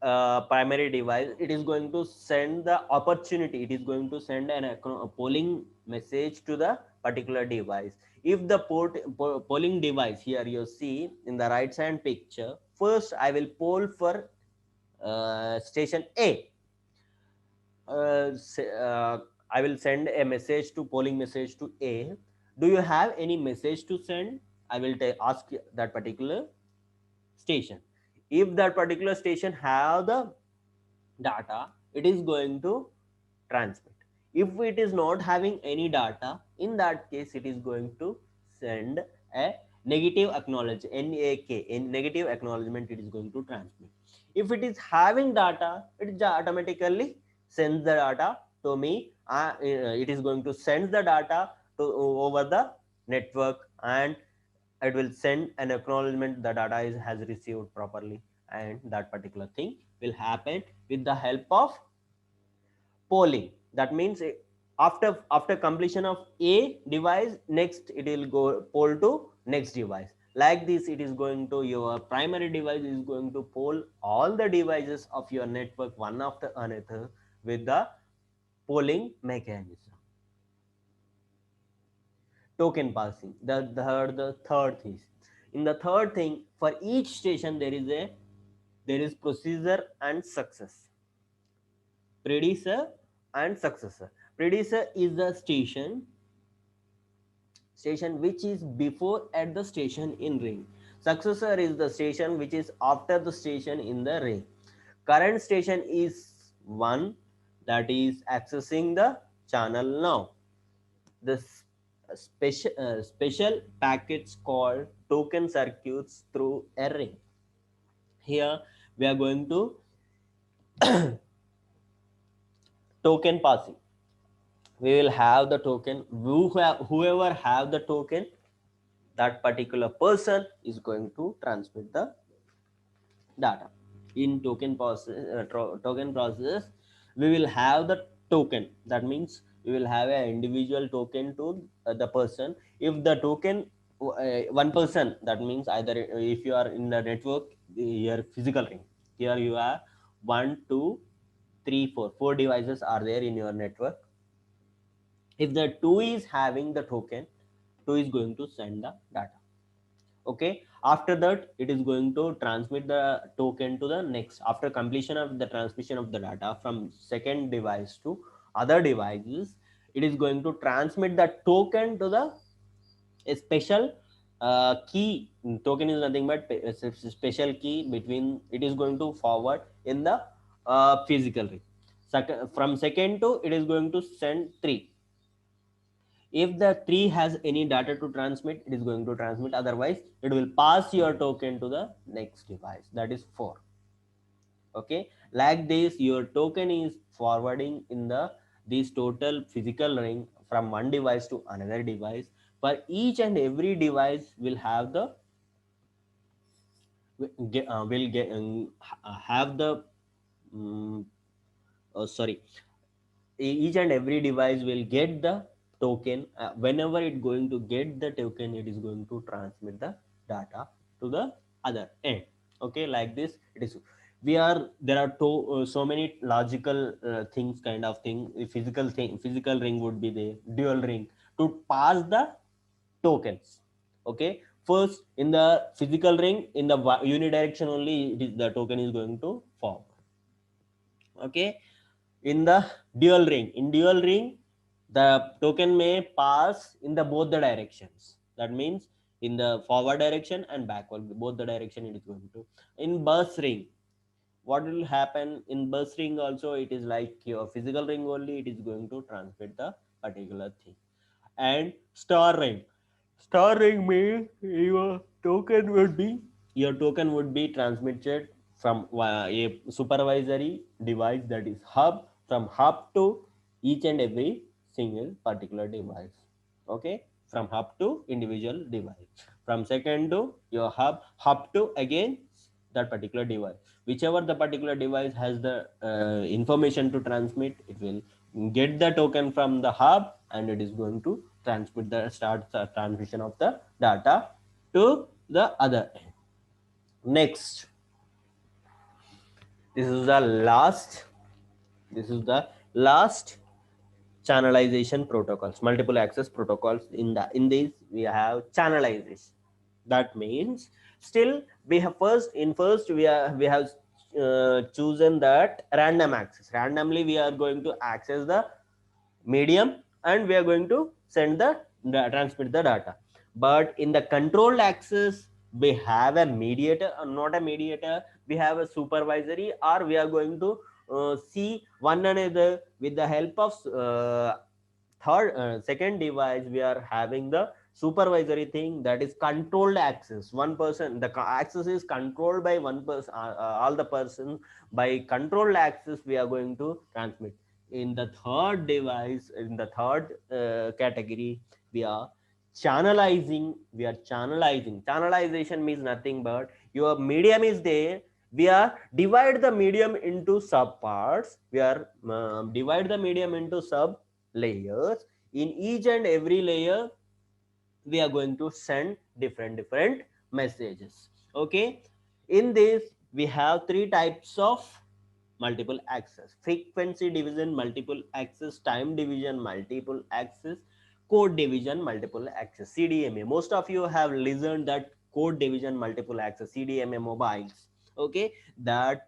primary device, it is going to send the opportunity. It is going to send a polling message to the particular device. If the polling device, here you see in the right side picture, first I will poll for station A. I will send a message to polling message to A. Do you have any message to send? I will ask that particular station. If that particular station have the data, it is going to transmit. If it is not having any data, in that case, it is going to send a negative acknowledge, NAK, in negative acknowledgement, it is going to transmit. If it is having data, it automatically sends the data to me. It is going to send the data to over the network, and it will send an acknowledgement the data has received properly, and that particular thing will happen with the help of polling. That means after completion of a device, next it will go poll to next device. Like this, it is going to, your primary device is going to poll all the devices of your network one after another with the polling mechanism. Token passing, the third thing. In the third thing, for each station there is procedure and success, predecessor and successor. Predecessor is the station which is before at the station in ring. Successor is the station which is after the station in the ring. Current station is one that is accessing the channel now. The special packets called token circuits through a ring. Here we are going to token passing. We will have the token. Whoever have the token, that particular person is going to transmit the data. In token process, we will have the token. That means we will have an individual token to the person. If the token one person, that means either if you are in the network, your physical ring, here you are one, two, three, four devices are there in your network. If the two is having the token, two is going to send the data. Okay, after that it is going to transmit the token to the next. After completion of the transmission of the data from second device to other devices, it is going to transmit the token to the a special key. Token is nothing but a special key between, it is going to forward in the physical ring. From second to, it is going to send 3. If the tree has any data to transmit, it is going to transmit. Otherwise, it will pass your token to the next device. That is 4. Okay, like this, your token is forwarding in the this total physical ring from one device to another device. For each and every device will have the will get have the um, sorry, each and every device will get the token. Whenever it going to get the token, it is going to transmit the data to the other end. Okay, like this it is. We are there are so many logical things, kind of thing. Physical ring would be the dual ring to pass the tokens. Okay, first in the physical ring, in the unidirection only, the token is going to form. Okay, in the dual ring, the token may pass in the both the directions. That means in the forward direction and backward, both the direction it is going to. In bus ring, what will happen in bus ring also, it is like your physical ring only, it is going to transmit the particular thing. And star ring means your token would be your token would be transmitted from a supervisory device, that is hub, from hub to each and every single particular device. Okay, from hub to individual device, from second to your hub to again that particular device. Whichever the particular device has the information to transmit, it will get the token from the hub, and it is going to transmit the start the transmission of the data to the other end. Next, this is the last this is the last channelization protocols, multiple access protocols. In this we have channelization. That means, still we have first we have chosen that random access. Randomly we are going to access the medium, and we are going to send the transmit the data. But in the controlled access, we have a mediator, or not a mediator, we have a supervisory, or we are going to see one another with the help of second device. We are having the supervisory thing, that is controlled access. One person, the access is controlled by one person, all the person. By controlled access we are going to transmit. In the third device, in the third category, we are channelization means nothing but your medium is there, we are divide the medium into sub parts, we are divide the medium into sub layers. In each and every layer we are going to send different messages. Okay, in this we have three types of multiple access: frequency division multiple access, time division multiple access, code division multiple access, CDMA. Most of you have listened that code division multiple access, CDMA mobiles. Okay, that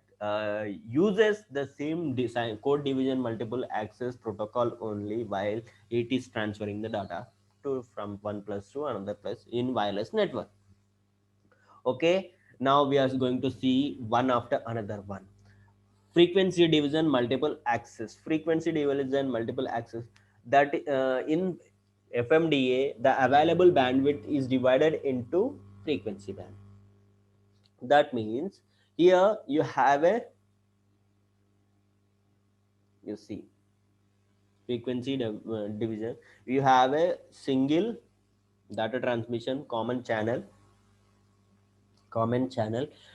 uses the same design, code division multiple access protocol only, while it is transferring the data to from one place to another place in wireless network. Okay, now we are going to see one after another one. Frequency division multiple access. Frequency division multiple access, that in FMDA the available bandwidth is divided into frequency band. That means here you have a, you see, frequency division, you have a single data transmission common channel.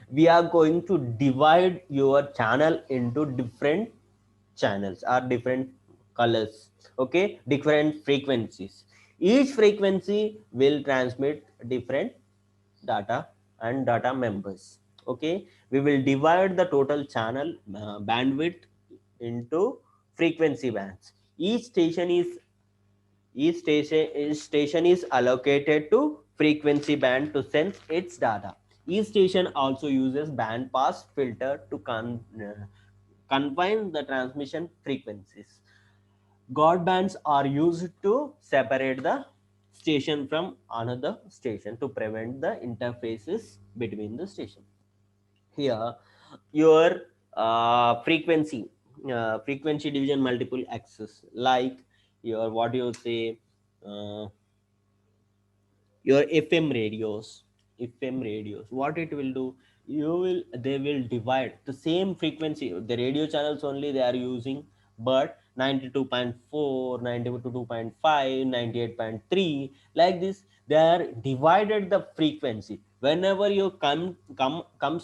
We are going to divide your channel into different channels or different colors. Okay, different frequencies. Each frequency will transmit different data and data members. Okay, we will divide the total channel bandwidth into frequency bands. Each station is allocated to frequency band to sense its data. Each station also uses band pass filter to confine the transmission frequencies. God bands are used to separate the station from another station to prevent the interfaces between the station. Here, your frequency division multiple access, like your what you say, uh, your fm radios, what it will do, they will divide the same frequency, the radio channels only they are using, but 92.4, 92.5, 98.3, like this they are divided the frequency. Whenever you comes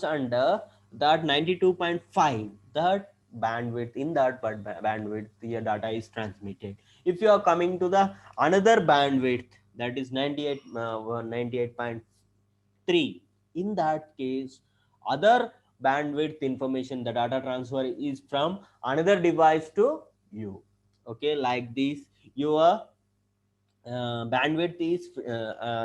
under that 92.5, that bandwidth, in that bandwidth your data is transmitted. If you are coming to the another bandwidth, that is 98.3, in that case other bandwidth information, the data transfer is from another device to you. Okay, like this your bandwidth is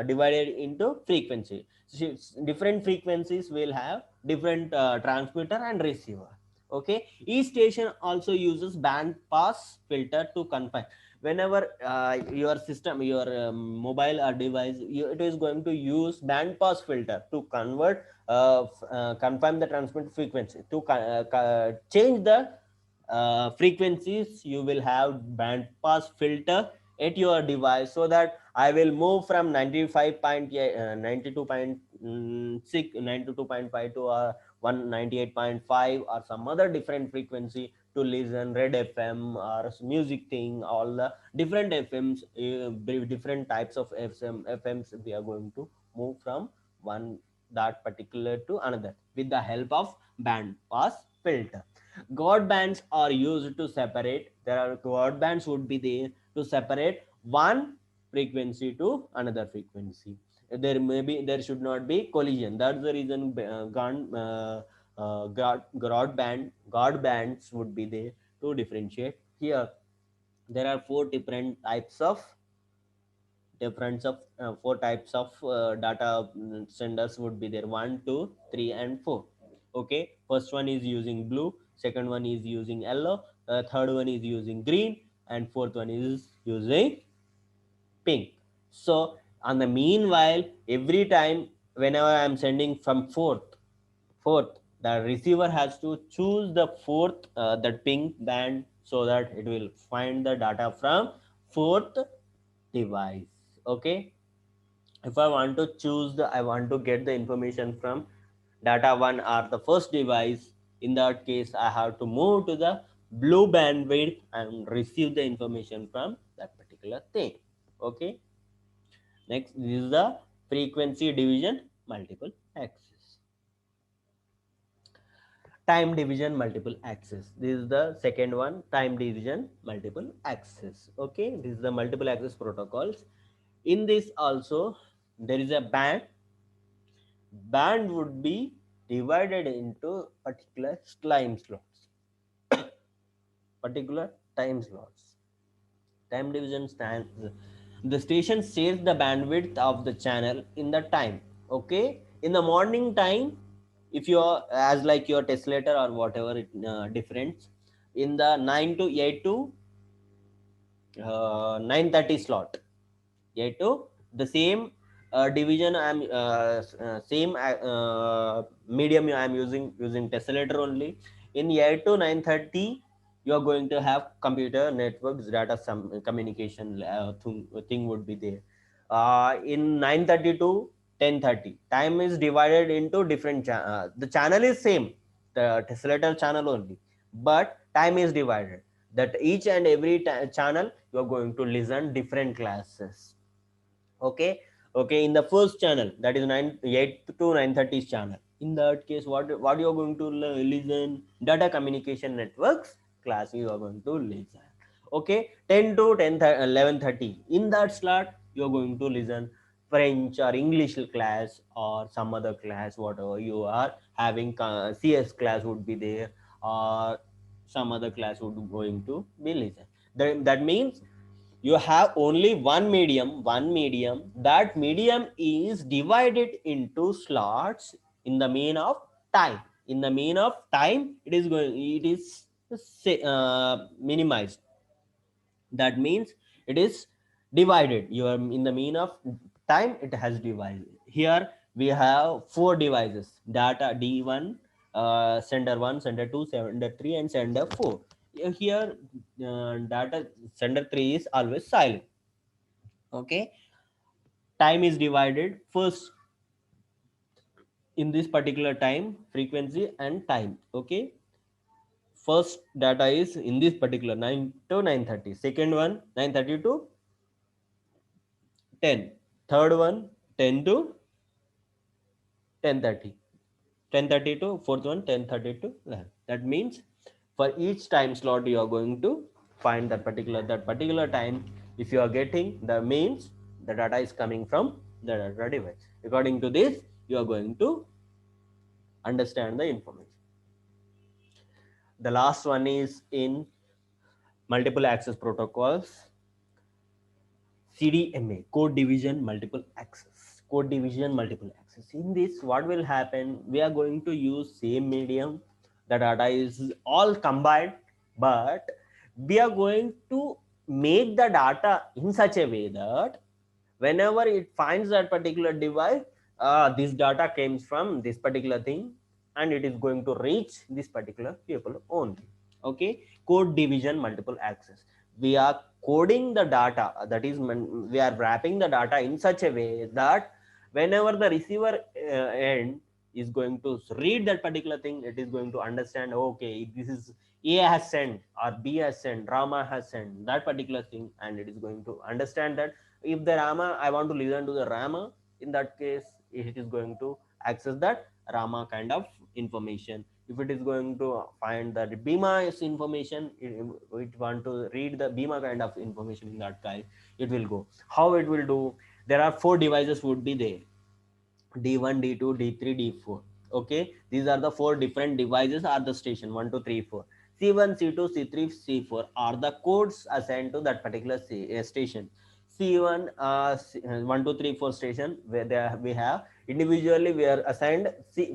divided into frequency. So different frequencies will have different transmitter and receiver. Okay, each station also uses band pass filter to confine. Whenever your system, your mobile or device, it is going to use band pass filter to convert confine the transmit frequency. To change the frequencies, you will have band pass filter at your device, so that I will move from 92.5 to 198.5 or some other different frequency to listen red FM or music thing, all the different FMs, different types of FMs we are going to move from one that particular to another with the help of band pass filter. God bands are used to separate. There are God bands would be there to separate one frequency to another frequency. There should not be collision. That's the reason God bands would be there to differentiate. Here there are four types of data senders would be there: 1, 2, 3, and 4. Okay, first one is using blue, second one is using yellow, third one is using green, and fourth one is using pink. So on the meanwhile, every time whenever I'm sending from fourth, the receiver has to choose the fourth, that pink band, so that it will find the data from fourth device. Okay, if I want to choose I want to get the information from data one or the first device, in that case I have to move to the blue bandwidth and receive the information from that particular thing. Okay, next, this is the frequency division multiple access. Time division multiple access, this is the second one, time division multiple access. Okay, this is the multiple access protocols. In this also there is a band would be divided into particular time slots. Time division stands, the station shares the bandwidth of the channel in the time. Okay, in the morning time, if you are as like your tesslator or whatever it difference, in the 9 to 8 to 9:30 slot, 8 to the same division, I'm same medium I'm using tessellator only. In 8 to 9:30 you are going to have computer networks data, some communication thing would be there. In 9:30 to 10:30, time is divided into different the channel is same, the tessellator channel only, but time is divided, that each and every channel you are going to listen different classes. Okay, okay, in the first channel, that is 8 to 9:30 channel, in that case what you are going to listen, data communication networks class you are going to listen. Okay, 10 to 11:30, in that slot you are going to listen French or English class or some other class, whatever you are having. CS class would be there, or some other class would going to be listen. That means you have only one medium, that medium is divided into slots in the mean of time. In the mean of time, it is minimized. That means it is divided. You are in the mean of time, it has divided. Here we have four devices: data D1, sender 1, sender 2, sender 3, and sender 4. Here data sender 3 is always silent. Okay, time is divided first in this particular time, frequency and time. Okay, first data is in this particular 9 to 9:30, second one 9:30 to 10, third one 10 to 10:30, 10:30 to fourth one 10:30 to 11. That means for each time slot you are going to find that particular time. If you are getting the means, the data is coming from the data device. According to this, you are going to understand the information. The last one is in multiple access protocols, CDMA, code division multiple access. Code division multiple access. In this, what will happen? We are going to use same medium. The data is all combined, but we are going to make the data in such a way that whenever it finds that particular device, this data comes from this particular thing, and it is going to reach this particular people only. Okay, code division multiple access. we are coding the data, that is we are wrapping the data in such a way that whenever the receiver end is going to read that particular thing, it is going to understand, okay, this is A has sent or B has sent, Rama has sent that particular thing, and it is going to understand that if the Rama, I want to listen to the Rama, in that case it is going to access that Rama kind of information. If it is going to find the Bima information, it want to read the Bima kind of information in that guy, it will go. How it will do? There are four devices would be there: D1, D2, D3, D4. Okay, these are the four different devices are the station 1, 2, 3, 4. C1, C2, C3, C4 are the codes assigned to that particular station. C1, 1, 2, 3, 4 station where we have individually we are assigned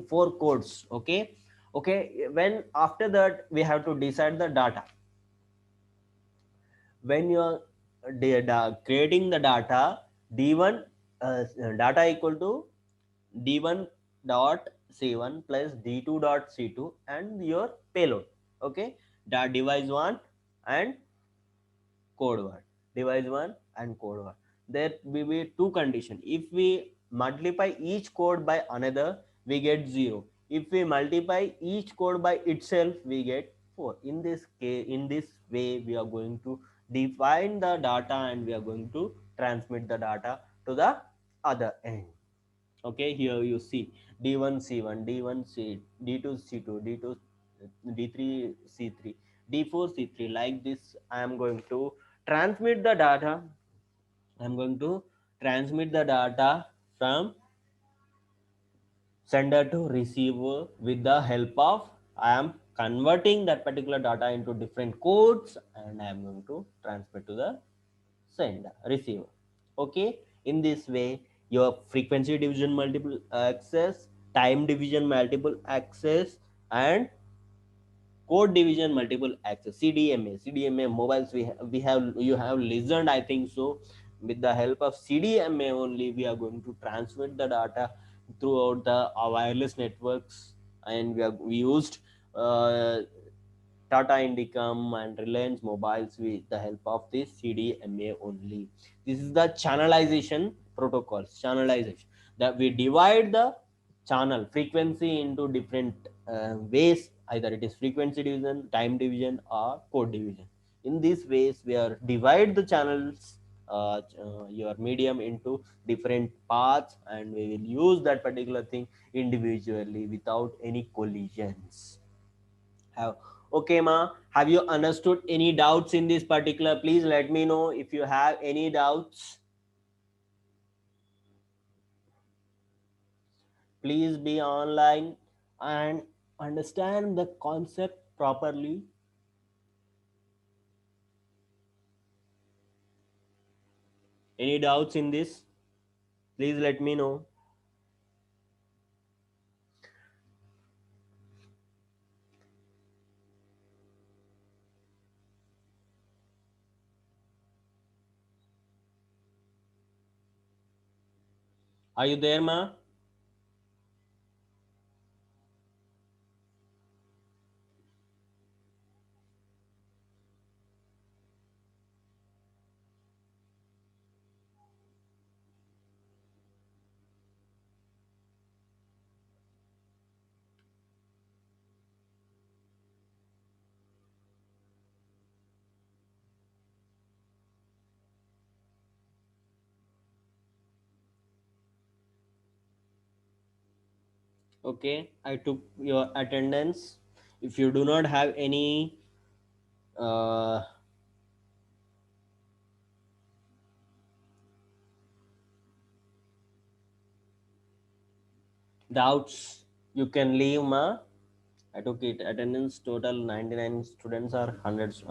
four codes. Okay, okay. When after that we have to decide the data. When you are creating the data, D1 data equal to D1 dot C1 plus D2 dot C2 and your payload. Okay, that device 1 and code 1, device 1 and code 1. There will be two conditions. If we multiply each code by another, we get 0. If we multiply each code by itself, we get 4. In this case, in this way, we are going to define the data and we are going to transmit the data to the other end. Okay, here you see D1 C1, D1 C, D2 C2, D2 D3 C3, D4 C3. Like this I am going to transmit the data. I am going to transmit the data from sender to receiver with the help of, I am converting that particular data into different codes and I am going to transmit to the sender receiver. Okay, in this way your frequency division multiple access, time division multiple access, and code division multiple access, CDMA mobiles, we have, you have listened, I think so. With the help of CDMA only we are going to transmit the data throughout the wireless networks, and we used uh, Tata Indicom and Reliance Mobiles with the help of this CDMA only. This is the channelization protocols. Channelization, that we divide the channel frequency into different ways. Either it is frequency division, time division, or code division. In these ways, we are divide the channels, your medium into different paths, and we will use that particular thing individually without any collisions. Have, okay, ma. Have you understood any doubts in this particular? Please let me know if you have any doubts. Please be online and understand the concept properly. Any doubts in this? Please let me know. Are you there, ma? Okay, I took your attendance. If you do not have any uh, doubts, you can leave, ma. I took it. Attendance total 99 students are hundreds.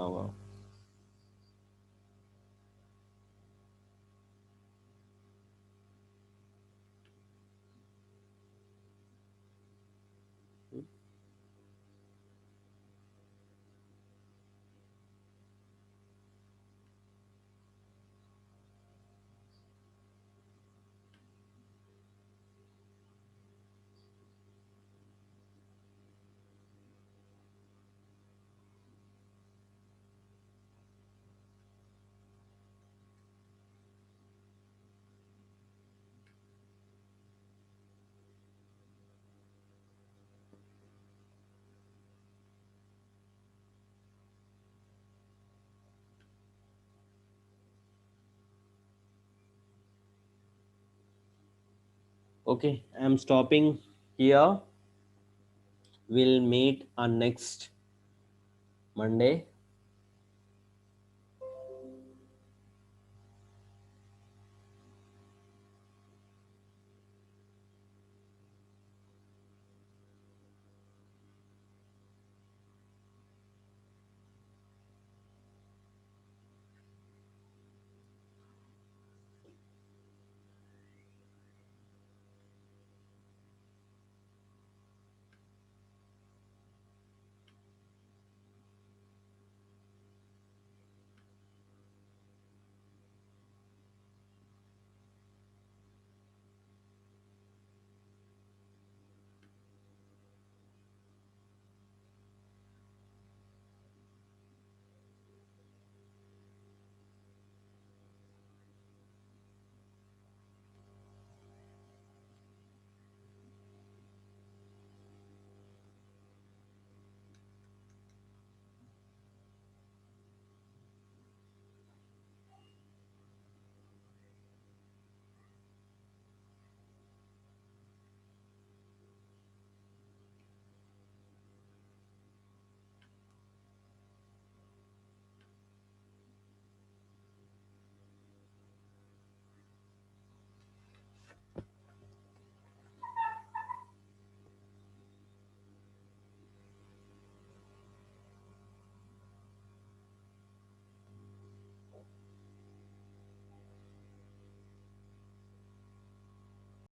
Okay, I'm stopping here. We'll meet on next Monday.